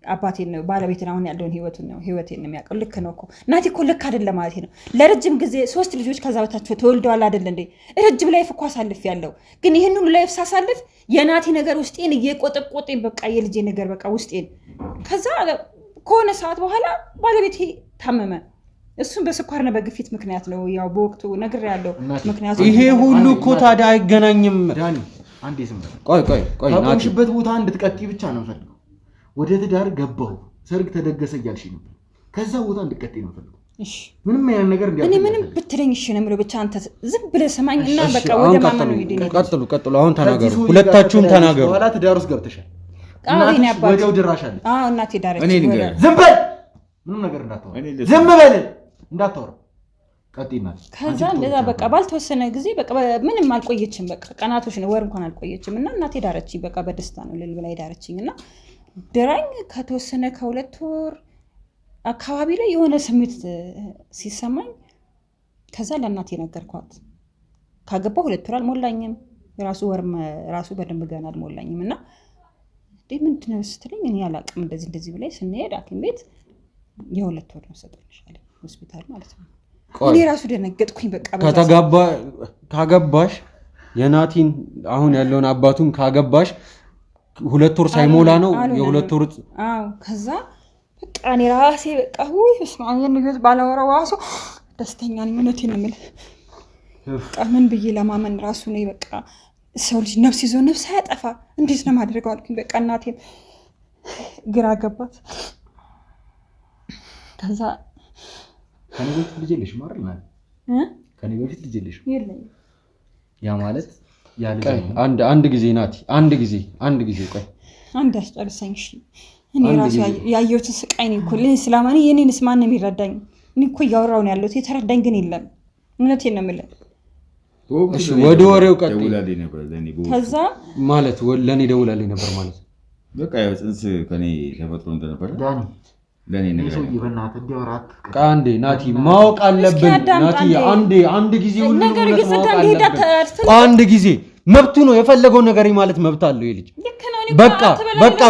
አባቴን ነው፣ ባለቤትን አሁን ያለውን ህይወቴን ነው የሚያውቀው። ልክ ነው እኮ ናቲ እኮ ልክ አይደለም ማለት ነው። ለረጅም ጊዜ 3 ልጆች ከዛ በታች ተወልደዋል አይደል እንዴ? ረጅም ላይፍ እኮ አሳልፍ ያለው ግን ይሄን ሁሉ ላይፍ ሳሳልፍ የናቲ ነገር ውስጤን እየቆጠቆጠኝ በቃ የልጄ ነገር በቃ ውስጤን ከዛ ከሆነ ሰዓት በኋላ ባለቤቴ ታመመ። እሱም በስኳርና በግፊት ምክንያት ነው። ያው በወቅቱ ነገር ያለው ምክንያቱ ይሄ ሁሉ እኮ ታዲያ አይገናኝም። ዳኒ አንዴ ዝም በል። ቆይ ታቆምሽበት ቦታ እንድትቀጥይ ብቻ ነው ፈልገው። ወደ ትዳር ገባሁ ሰርግ ተደገሰ እያልሽ ነበር። ከዛ ቦታ እንድትቀጥይ ነው ፈልገው። እሺ ምንም ያን ነገር እኔ ምንም ብትለኝ እሺ ነው የምለው። ብቻ አንተ ዝም ብለህ ሰማኝ እና በቃ ወደ ማማ ነው ሄደኝ። ቀጥሉ። አሁን ተናገሩ፣ ሁለታችሁም ተናገሩ። በኋላ ትዳር ውስጥ ገብተሻል። እናቴ ያባው ወዲያው ድራሻለ። እናቴ ዳረች። ዝም በል፣ ምንም ነገር እንዳታወራ፣ ዝም በል እንዳታወራ። ቀጥይና ከዛ እንደዛ በቃ ባልተወሰነ ጊዜ በቃ ምንም አልቆየችም። በቃ ቀናቶች ነው ወር እንኳን አልቆየችም እና እናቴ ዳረችኝ። በቃ በደስታ ነው ልል ብላ ዳረችኝ እና ድራኝ ከተወሰነ ከ2 ወር አካባቢ ላይ የሆነ ስሜት ሲሰማኝ ከዛ ለእናቴ ነገርኳት። ካገባሁ 2 ወር አልሞላኝም። ራሱ ወርም ራሱ በደንብ ገና አልሞላኝም እና ምንድነው ስትለኝ እኔ አላውቅም እንደዚህ ብላይ ስንሄድ ሐኪም ቤት የ2 ወር ነው ሰጠልሻል ሆስፒታል ማለት ነው። እኔ ራሱ ደነገጥኩኝ። በቃ ካገባሽ የናቲን አሁን ያለውን አባቱን ካገባሽ 2 ወር ሳይሞላ ነው የ2 ወር። አዎ ከዛ በቃ እኔ ራሴ በቃ ወይ ስማኝ ነው ባላወራው ራሱ ደስተኛ ነኝ። እውነቴን ነው የምልህ። በቃ ምን ብዬ ለማመን ራሱ ነው በቃ ሰው ልጅ ነፍስ ይዞ ነፍስ አያጠፋ እንዴት ነው ማድረገው አልኩኝ። በቃ እናቴም ግራ ገባት። ከዛ ከኔ በፊት ልጅ የለሽ ማለት ነው? ከኔ በፊት ልጅ የለሽ? የለኝም። ያ ማለት ያ ልጅ አንድ ጊዜ ናቲ አንድ ጊዜ ቆይ አንድ አስጨርሰኝ። እሺ እኔ ራሱ ያየሁትን ስቃይ ነው እኮ ለስላማኒ የኔንስ ማን ነው የሚረዳኝ? እኔ እኮ እያወራሁ ነው ያለሁት የተረዳኝ ግን የለም። እውነቴን ነው የምልህ። እሺ ወደ ወሬው ቀጥይ። ደውላልኝ ነበር ለኔ ከዛ ማለት ለኔ ደውላልኝ ነበር ማለት በቃ ያው ጽንስ ከኔ ተፈጥሮ እንደነበር ዳኒ ለኔ ነገር ነው ይበናት እንዲያወራት አንዴ ናቲ ማወቅ አለብን። ናቲ አንድ ጊዜ ሁሉ ነገር ይሰጣል ሄዳት አንድ ጊዜ መብቱ ነው የፈለገው ነገር ማለት መብት አለው ይልጅ። በቃ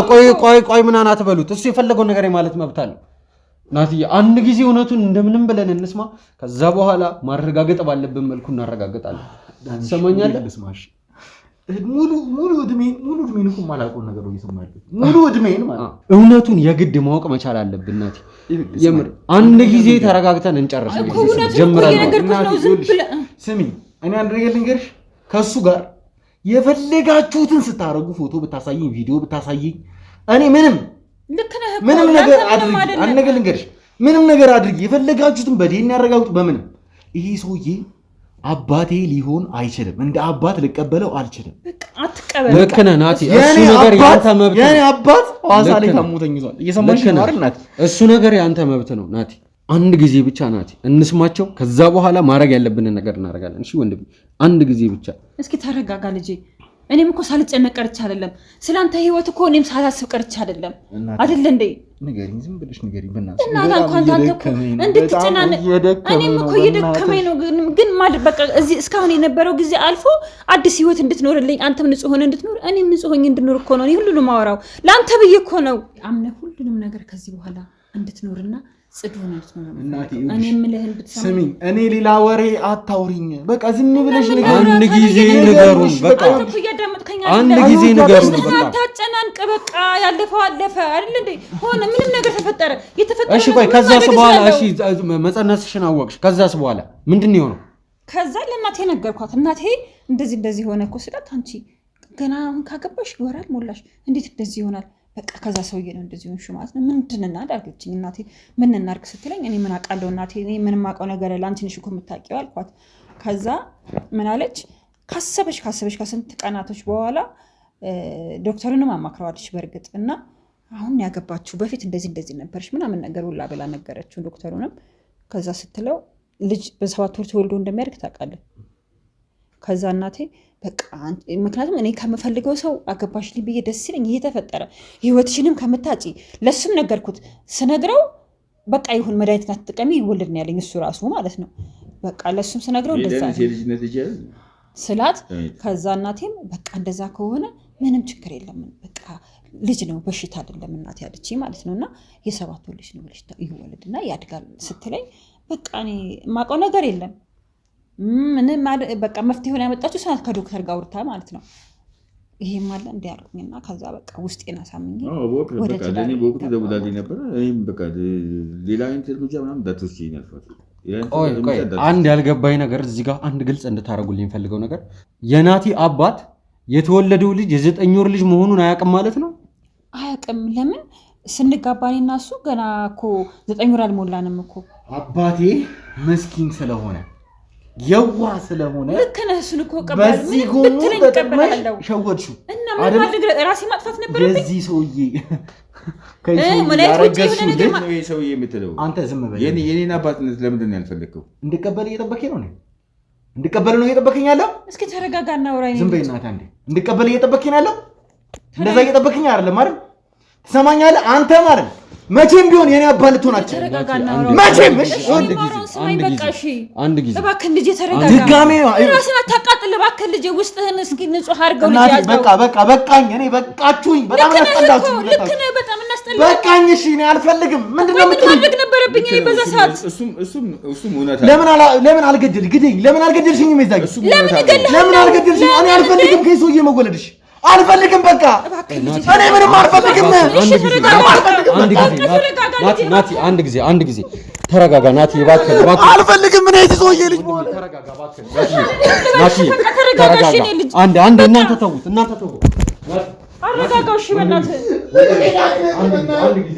ቆይ ምን አናት በሉት። እሱ የፈለገው ነገር ማለት መብት አለው። ናቲ አንድ ጊዜ እውነቱን እንደምንም ብለን እንስማ። ከዛ በኋላ ማረጋገጥ ባለብን መልኩ እናረጋግጣለን። ሰማኛለህ? ሙሉ እድሜን እኮ ማላውቀው ነገር ነው እየሰማሁት። ሙሉ እድሜን ማለት እውነቱን የግድ ማወቅ መቻል አለብን ናቲ። የምር አንድ ጊዜ ተረጋግተን እንጨርስ። ስሚ እኔ አንድ ነገር ልንገርሽ፣ ከሱ ጋር የፈለጋችሁትን ስታረጉ ፎቶ ብታሳይኝ፣ ቪዲዮ ብታሳይኝ እኔ ምንም ነገር አድርጊ። አንድ ነገር ልንገርሽ፣ ምንም ነገር አድርጊ፣ የፈለጋችሁትን በዴን ያረጋግጡ። በምንም ይሄ ሰውዬ አባቴ ሊሆን አይችልም። እንደ አባት ልቀበለው አልችልም። በቃ አትቀበል። ልክ ነህ ናቲ። እሱ ነገር ያንተ መብት ነው። የኔ አባት ሐዋሳ ላይ ታሞተኝ ይዟል። እየሰማሽ ነው አይደል ናቲ? እሱ ነገር ያንተ መብት ነው ናቲ። አንድ ጊዜ ብቻ ናቲ እንስማቸው። ከዛ በኋላ ማድረግ ያለብንን ነገር እናደርጋለን። እሺ ወንድም፣ አንድ ጊዜ ብቻ እስኪ ተረጋጋ ልጄ። እኔም እኮ ሳልጨነቅ ቀርቼ አይደለም። ስላንተ ህይወት እኮ እኔም ሳላስብ ቀርቼ አይደለም አይደል እንዴ? ንገሪኝ፣ ዝም ብለሽ ንገሪኝ በእናትሽ። እናታ እንኳን ታንተ እኮ እንድትጨናነቅ እኔም እኮ እየደከመኝ ነው። ግን ማለት በቃ እዚህ እስካሁን የነበረው ጊዜ አልፎ አዲስ ህይወት እንድትኖርልኝ አንተም ንጹህ ሆነ እንድትኖር እኔም ንጹህ ሆኜ እንድኖር እኮ ነው እኔ ሁሉንም ማወራው ለአንተ ብዬ እኮ ነው። አምነህ ሁሉንም ነገር ከዚህ በኋላ እንድትኖርና ጽዱ ሆነ እንድትኖር እኔ የምልህን ብትሰማ። ስሚ እኔ ሌላ ወሬ አታውሪኝ። በቃ ዝም ብለሽ አንድ ጊዜ ንገሩን። በቃ አንድ ጊዜ ንገሩን። በቃ ታጨናንቅ። በቃ ያለፈው አለፈ አይደል እንዴ? ሆነ ምንም ነገር ተፈጠረ የተፈጠረ። እሺ ቆይ ከዛስ በኋላ እሺ መጸነስሽን አወቅሽ። ከዛስ በኋላ ምንድን ነው የሆነው? ከዛ ለእናቴ ነገርኳት። እናቴ እንደዚህ ሆነ እኮ ስላት አንቺ ገና አሁን ካገባሽ ይወራል ሞላሽ እንዴት እንደዚህ ይሆናል? በቃ ከዛ ሰውዬ ነው እንደዚህ ሆንሽ ማለት ነው። ምንድን እናድርግልኝ እናቴ? ምን እናድርግ ስትለኝ እኔ ምን አውቃለሁ እናቴ፣ እኔ ምንም አውቀው ነገር የለ፣ አንቺ ነሽ እኮ የምታውቂው አልኳት። ከዛ ምን አለች? ካሰበሽ ከስንት ቀናቶች በኋላ ዶክተሩንም አማክረዋለች በእርግጥ እና አሁን ያገባችሁ በፊት እንደዚህ ነበርሽ ምናምን ነገር ሁላ ብላ ነገረችው ዶክተሩንም። ከዛ ስትለው ልጅ በ7 ወር ተወልዶ እንደሚያድግ ታውቃለህ። ከዛ እናቴ በቃ ምክንያቱም እኔ ከምፈልገው ሰው አገባሽልኝ ብዬ ደስ ይለኝ ይሄ ተፈጠረ ህይወትሽንም ከምታጪ ለሱም ነገርኩት ስነግረው በቃ ይሁን መድኃኒት አትጠቀሚ ይወልድ ነው ያለኝ እሱ ራሱ ማለት ነው በቃ ለሱም ስነግረው እንደዛ ስላት ከዛ እናቴም በቃ እንደዛ ከሆነ ምንም ችግር የለም በቃ ልጅ ነው በሽታ አይደለም እናቴ ያለችኝ ማለት ነውና የሰባት ወር ልጅ ነው ልጅ ይወልድና ያድጋል ስትለኝ በቃ እኔ ማቀው ነገር የለም ምንም በቃ መፍትሄውን ያመጣችው ሰዓት ከዶክተር ጋር አውርታ ማለት ነው ይሄም አለ እንዲያልኩኝና ከዛ በቃ ውስጤን አሳምኜ ወደ ለኔ በወቅቱ ደውላልኝ ነበር እኔም በቃ ሌላ ኢንተርቪው ምናምን ዳቶስኝ ያልፋት ቆይ አንድ ያልገባኝ ነገር እዚህ ጋር አንድ ግልጽ እንድታረጉልኝ ፈልገው ነገር የናቲ አባት የተወለደው ልጅ የ9 ወር ልጅ መሆኑን አያውቅም ማለት ነው አያውቅም ለምን ስንጋባኔና እሱ ገና እኮ 9 ወር አልሞላንም እኮ አባቴ መስኪን ስለሆነ የዋ ስለሆነ ልክ ነህ እሱን እኮ ቀበል ምን ትለኝ ቀበላለሁ ሸወድሽው እና ምን ማድረግ ራሴ ማጥፋት ነበረብኝ የዚህ ሰውዬ ሰውዬ የምትለው አንተ ዝም በል የኔን አባትነት ለምንድን ነው ያልፈለከው እንድቀበል እየጠበከኝ ነው እንድቀበል ነው እየጠበከኝ ያለው እስኪ ተረጋጋና አውራኝ ዝም በይ እናት አንዴ እንድቀበል እየጠበከኝ ያለው እንደዛ እየጠበከኝ አይደለም አይደል ትሰማኛለህ አንተ ማለት መቼም ቢሆን የኔ አባት ልትሆናችሁ መቼም አንድ ጊዜ እባክህ ልጅ ተረጋጋ ድጋሜ ራስህን አታቃጥል እባክህ ልጅ ውስጥህን እስኪ ንጹህ አድርገው ልጅ ያዝው በቃኝ እኔ በቃችሁኝ በጣም እናስጠላችሁ ልክ ነህ በጣም እናስጠላችሁ በቃኝ እሺ እኔ አልፈልግም ምንድነው ማድረግ ነበረብኝ እኔ በዛ ሰዓት እሱም እውነት ለምን አልገድልኝ ለምን አልገድልሽኝም ይዛኝ ለምን አልገድልሽኝ እኔ አልፈልግም ከይሶዬ መወለድሽ አልፈልግም በቃ እኔ ምንም አልፈልግም አንድ ጊዜ ተረጋጋ ናቲ እባክህ አልፈልግም እኔ ይዞዬ ልጅ ተረጋጋ እባክህ ተረጋጋ አንድ እናንተ ተውት አረጋጋው እሺ በእናትህ አንድ ጊዜ